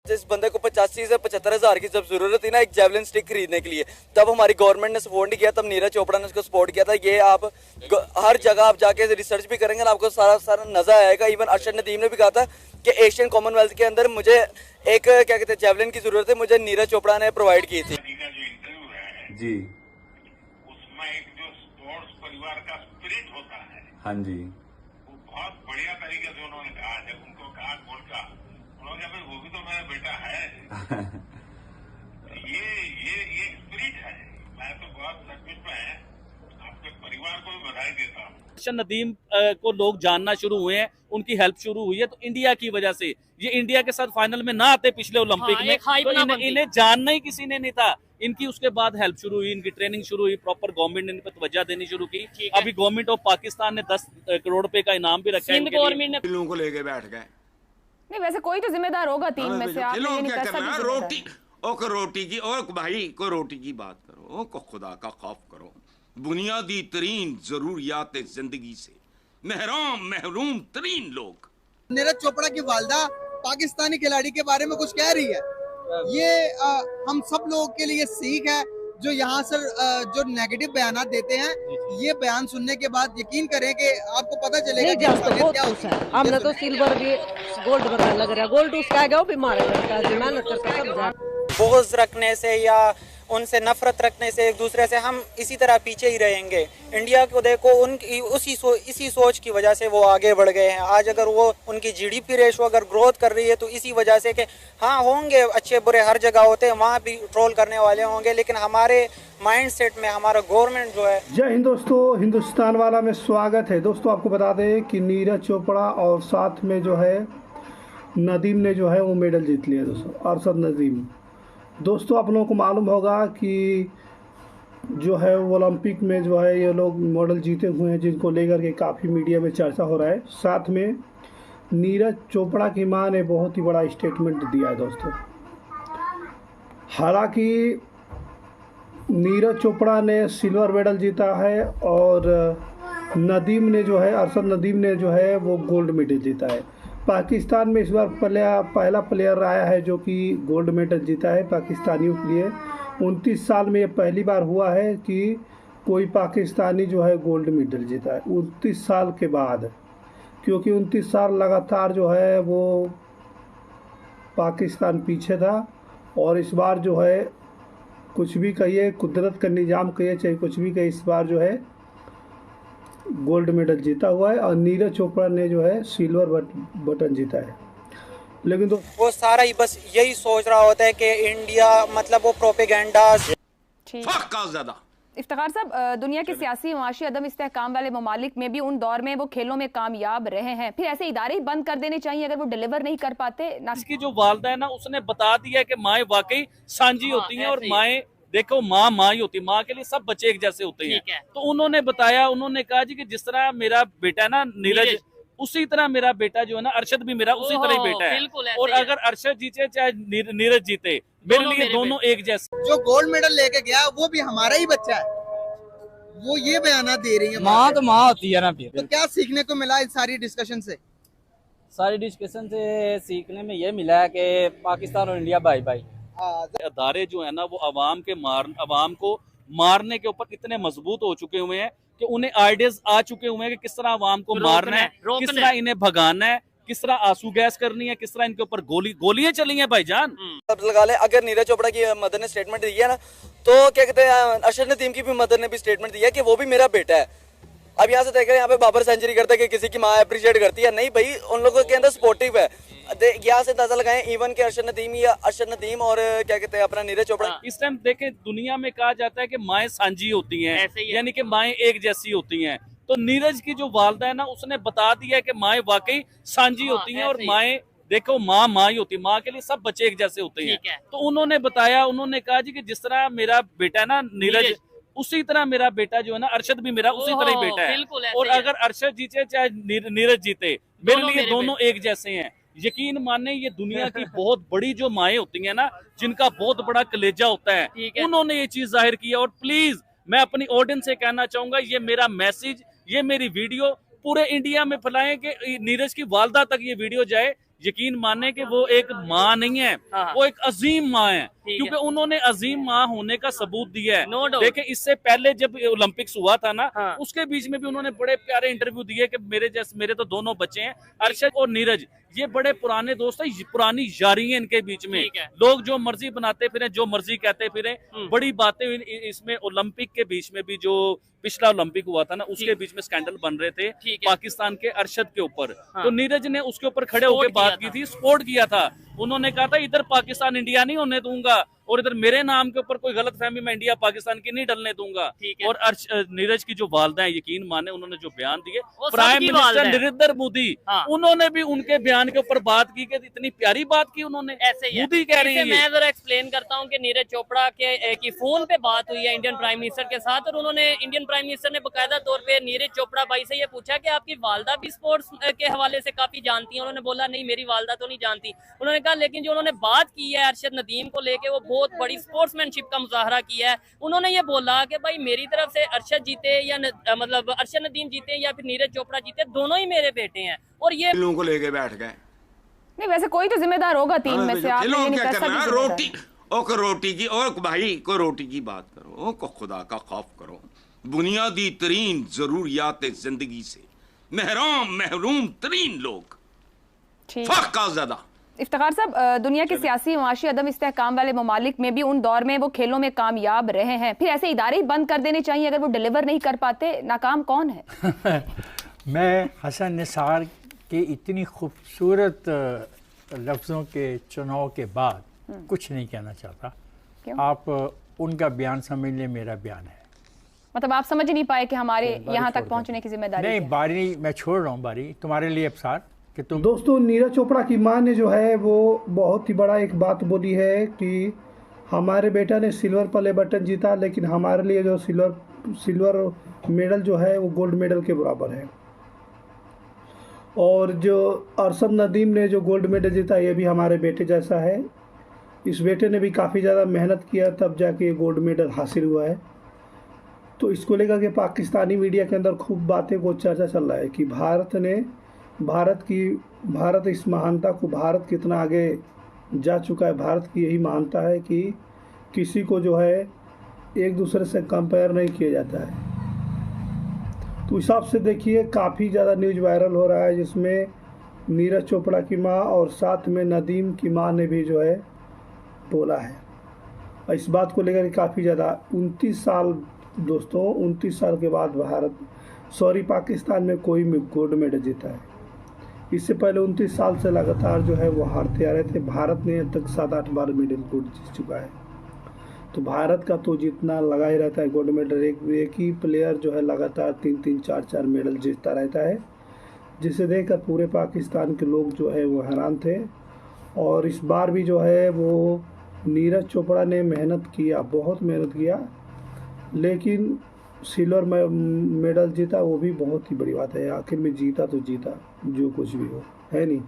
जिस बंदे को 85 से 75 हजार की जब जरूरत थी ना एक जेवलिन स्टिक खरीदने के लिए, तब हमारी गवर्नमेंट ने सपोर्ट नहीं किया, तब नीरज चोपड़ा ने उसको सपोर्ट किया था। ये आप हर जगह आप जाके रिसर्च भी करेंगे ना, आपको सारा सारा नजर आएगा। इवन अरशद नदीम ने भी कहा था कि एशियन कॉमनवेल्थ के अंदर मुझे एक क्या कहते हैं जेवलिन की जरूरत है, मुझे नीरज चोपड़ा ने प्रोवाइड की थी। जी, उसमें एक जो स्पोर्ट्स परिवार का स्पिरिट होता है, हाँ जी, वो बहुत बढ़िया तरीके से उन्होंने कहा। जब उनको कहा कौन का, उन्होंने कहा भाई वो भी तो मेरा बेटा है। ये स्पिरिट है। मैं तो बहुत सचमुच में आपके परिवार को भी बधाई देता हूँ। अरशद नदीम को लोग जानना शुरू हुए हैं, उनकी हेल्प शुरू हुई है तो इंडिया की वजह से। ये इंडिया के साथ फाइनल में ना आते पिछले ओलंपिक में तो इन्हें जानना ही किसी ने नहीं था। इनकी उसके बाद हेल्प शुरू हुई, इनकी ट्रेनिंग शुरू हुई, प्रॉपर गवर्नमेंट ने इन पर तवज्जो देनी शुरू की। अभी गवर्नमेंट ऑफ पाकिस्तान ने 10 करोड़ रुपए का इनाम भी रखा है इनके लिए। लोगों को लेके बैठ गए। नहीं, वैसे कोई तो जिम्मेदार होगा टीम में से। आप ये नहीं कर सकते रोटी को रोटी की, और भाई को रोटी की बात करो, को खुदा का खौफ करो। बुनियादी तरीन जरूरियात जिंदगी से महरूम तरीन लोग। नीरज चोपड़ा की वालदा पाकिस्तानी खिलाड़ी के बारे में कुछ कह रही है। ये हम सब लोगों के लिए सीख है। जो यहाँ से जो नेगेटिव बयान देते हैं, ये बयान सुनने के बाद यकीन करें कि आपको पता चलेगा कि बहुत खुश है। हमने तो सिल्वर भी गोल्ड बना लग रहा है। गोल्ड उसका गया, वो बीमार है, मेहनत करके सब जा। बोझ रखने से या उनसे नफरत रखने से एक दूसरे से हम इसी तरह पीछे ही रहेंगे। इंडिया को देखो, उनकी इसी सोच की वजह से वो आगे बढ़ गए हैं। आज अगर वो उनकी जीडीपी रेशो अगर ग्रोथ कर रही है तो इसी वजह से कि हाँ होंगे अच्छे बुरे हर जगह होते हैं, वहाँ भी ट्रोल करने वाले होंगे, लेकिन हमारे माइंड सेट में हमारा गवर्नमेंट जो है। जय हिंद दोस्तों, हिंदुस्तान वाला में स्वागत है। दोस्तों आपको बता दें कि नीरज चोपड़ा और साथ में जो है नदीम ने जो है वो मेडल जीत लिया। दोस्तों अरशद नदीम, दोस्तों आप लोगों को मालूम होगा कि जो है ओलंपिक में जो है ये लोग मेडल जीते हुए हैं, जिनको लेकर के काफ़ी मीडिया में चर्चा हो रहा है। साथ में नीरज चोपड़ा की मां ने बहुत ही बड़ा स्टेटमेंट दिया है। दोस्तों हालांकि नीरज चोपड़ा ने सिल्वर मेडल जीता है और नदीम ने जो है अरशद नदीम ने जो है वो गोल्ड मेडल जीता है। पाकिस्तान में इस बार पहला प्लेयर आया है जो कि गोल्ड मेडल जीता है पाकिस्तानियों के लिए। 29 साल में ये पहली बार हुआ है कि कोई पाकिस्तानी जो है गोल्ड मेडल जीता है 29 साल के बाद, क्योंकि 29 साल लगातार जो है वो पाकिस्तान पीछे था। और इस बार जो है कुछ भी कहिए, कुदरत का निज़ाम कहिए, चाहे कुछ भी कहिए, इस बार जो है गोल्ड मेडल जीता हुआ है और नीरज चोपड़ा ने जो है सिल्वर बटन जीता है। लेकिन तो वो सारा ही बस यही सोच रहा होता है कि इंडिया मतलब वो प्रोपेगेंडा। इफ्तिखार साहब, दुनिया के सियासी माशी अदम इस्तेहकाम वाले ममालिक में भी उन दौर में वो खेलों में कामयाब रहे हैं। फिर ऐसे इदारे ही बंद कर देने चाहिए अगर वो डिलीवर नहीं कर पाते। इसकी जो वालदा है ना, उसने बता दिया कि माएँ वाकई सांझी होती हैं और माएँ देखो माँ ही होती है, माँ के लिए सब बच्चे एक जैसे होते हैं। तो उन्होंने बताया, उन्होंने कहा जी कि जिस तरह मेरा बेटा है ना नीरज, उसी तरह मेरा बेटा जो है ना अरशद भी मेरा उसी तरह ही बेटा है। और अगर अरशद जीते चाहे नीरज जीते, मेरे लिए दोनों एक जैसे। जो गोल्ड मेडल लेके गया वो भी हमारा ही बच्चा है, वो ये बयान दे रही है। माँ तो माँ होती है ना। फिर तो क्या सीखने को मिला इस सारी डिस्कशन से? सारी डिस्कशन से सीखने में ये मिला है कि पाकिस्तान और इंडिया भाई भाई। अदारे जो है ना वो अवाम को मारने के ऊपर इतने मजबूत हो चुके हुए हैं कि उन्हें आइडियाज आ चुके हुए हैं कि किस तरह अवाम को मारना है, किस तरह इन्हें भगाना है, किस तरह आंसू गैस करनी है, किस तरह इनके ऊपर गोलियां चली हैं भाईजान। लगा ले, अगर नीरज चोपड़ा की मदर ने स्टेटमेंट दी है ना, तो क्या कहते हैं अरशद नदीम की भी मदर ने भी स्टेटमेंट दिया कि वो भी मेरा बेटा है। अब यहाँ से देख रहे हैं, यहाँ पे बाबर सेंचुरी करता है कि किसी की माँ अप्रिशिएट करती है। नहीं भाई, उन लोगों के अंदर सपोर्टिव है। यहाँ से अंदाजा लगाएं इवन के अरशद नदीम और क्या कहते हैं अपना नीरज चोपड़ा। इस टाइम देखें, दुनिया में कहा जाता है कि माएँ सांझी होती हैं, यानी कि माएँ एक जैसी होती हैं। तो नीरज की जो वालदा है ना, उसने बता दिया है कि माएँ वाकई सांझी होती हैं और माएँ देखो माँ ही होती है, माँ के लिए सब बच्चे एक जैसे होते हैं। तो उन्होंने बताया, उन्होंने कहा जी कि जिस तरह मेरा बेटा है ना नीरज, उसी तरह मेरा बेटा जो है ना अरशद भी मेरा उसी तरह ही बेटा है। और अगर अरशद जीते चाहे नीरज जीते, मेरे लिए दोनों एक जैसे हैं। यकीन माने, ये दुनिया की बहुत बड़ी जो माएँ होती हैं ना, जिनका बहुत बड़ा कलेजा होता है, उन्होंने ये चीज जाहिर की है। और प्लीज मैं अपनी ऑडियंस से कहना चाहूंगा, ये मेरा मैसेज, ये मेरी वीडियो पूरे इंडिया में फैलाएं कि नीरज की वालदा तक ये वीडियो जाए यकीन माने कि वो एक माँ नहीं है, वो एक अजीम माँ है, क्योंकि उन्होंने अजीम माँ होने का सबूत दिया है। देखिए इससे पहले जब ओलंपिक्स हुआ था ना, उसके बीच में भी उन्होंने बड़े प्यारे इंटरव्यू दिए कि मेरे तो दोनों बच्चे हैं, अरशद और नीरज, ये बड़े पुराने दोस्त हैं, पुरानी यारी है इनके बीच में। लोग जो मर्जी बनाते फिरे, जो मर्जी कहते फिरे, बड़ी बातें इसमें। ओलंपिक के बीच में भी जो पिछला ओलंपिक हुआ था ना, उसके बीच में स्कैंडल बन रहे थे पाकिस्तान के अरशद के ऊपर, तो नीरज ने उसके ऊपर खड़े होकर बात की थी, सपोर्ट किया था। उन्होंने कहा था इधर पाकिस्तान इंडिया नहीं होने दूंगा, और इधर मेरे नाम के ऊपर कोई गलत फहमी मैं इंडिया पाकिस्तान की नहीं डलने दूंगा। और नीरज की जो वालदा है, यकीन माने, उन्होंने जो बयान दिए, प्राइम मिनिस्टर नरेंद्र मोदी, उन्होंने भी उनके बयान के ऊपर बात की कि इतनी प्यारी बात की उन्होंने। ऐसे ही मोदी कह रही है। मैं जरा एक्सप्लेन करता हूँ कि नीरज चोपड़ा के की फोन पे बात हुई है इंडियन प्राइम मिनिस्टर के साथ, और उन्होंने इंडियन प्राइम मिनिस्टर ने बकायदा तौर पे नीरज चोपड़ा भाई से ये पूछा कि आपकी वालदा भी स्पोर्ट्स के हवाले से काफी जानती है। उन्होंने बोला नहीं, मेरी वालदा तो नहीं जानती। उन्होंने कहा लेकिन जो उन्होंने बात की है अरशद नदीम को लेके, वो बहुत बड़ी स्पोर्ट्समैनशिप का मुजाहरा किया है। उन्होंने ये बोला कि भाई मेरी तरफ से अरशद जीते या मतलब अरशद नदीम जीते या फिर नीरज चोपड़ा जीते, दोनों ही मेरे बेटे हैं। और ये लोगों को लेके बैठ गए। नहीं, वैसे कोई तो जिम्मेदार होगा टीम में से। आप क्या करना, रोटी को रोटी की, और भाई को रोटी की बात करो, को खुदा का खौफ करो, बुनियादी तरीन जरूरियात जिंदगी से महरूम तरीन लोग, फक्का ज़्यादा। इफ्तिखार साहब, दुनिया के सियासी माशी अदम इस्तेहकाम वाले ममालिक में भी उन दौर में वो खेलों में कामयाब रहे हैं, फिर ऐसे इदारे ही बंद कर देने चाहिए अगर वो डिलीवर नहीं कर पाते। नाकाम कौन है? मैं हसन निसार के इतनी खूबसूरत लफ्ज़ों के चुनाव के बाद कुछ नहीं कहना चाहता। क्यों? आप उनका बयान समझ लें, मेरा बयान है। मतलब आप समझ नहीं पाए कि हमारे यहाँ तक पहुँचने की जिम्मेदारी नहीं, बारी मैं छोड़ रहा हूँ, बारी तुम्हारे लिए अफसार कि तुम। दोस्तों, नीरज चोपड़ा की मां ने जो है वो बहुत ही बड़ा एक बात बोली है कि हमारे बेटा ने सिल्वर प्ले बटन जीता, लेकिन हमारे लिए जो सिल्वर मेडल जो है वो गोल्ड मेडल के बराबर है। और जो अरशद नदीम ने जो गोल्ड मेडल जीता, ये भी हमारे बेटे जैसा है। इस बेटे ने भी काफ़ी ज़्यादा मेहनत किया, तब जाके गोल्ड मेडल हासिल हुआ है। तो इसको लेकर के पाकिस्तानी मीडिया के अंदर खूब बातें को चर्चा चल रहा है कि भारत इस महानता को, भारत कितना आगे जा चुका है। भारत की यही महानता है कि किसी को जो है एक दूसरे से कंपेयर नहीं किया जाता है। तो हिसाब से देखिए, काफ़ी ज़्यादा न्यूज़ वायरल हो रहा है, जिसमें नीरज चोपड़ा की मां और साथ में नदीम की मां ने भी जो है बोला है। और इस बात को लेकर काफ़ी ज़्यादा 29 साल दोस्तों, 29 साल के बाद पाकिस्तान में कोई गोल्ड मेडल जीता है। इससे पहले 29 साल से लगातार जो है वो हारते आ रहे थे। भारत ने अब तक 7-8 बार मेडल गोल्ड जीत चुका है। तो भारत का तो जितना लगा ही रहता है गोल्ड मेडल। एक ही प्लेयर जो है लगातार 3-3, 4-4 मेडल जीतता रहता है, जिसे देखकर पूरे पाकिस्तान के लोग जो है वो हैरान थे। और इस बार भी जो है वो नीरज चोपड़ा ने मेहनत किया, बहुत मेहनत किया, लेकिन सिल्वर मेडल जीता, वो भी बहुत ही बड़ी बात है। आखिर में जीता तो जीता, जो कुछ भी हो, है नहीं।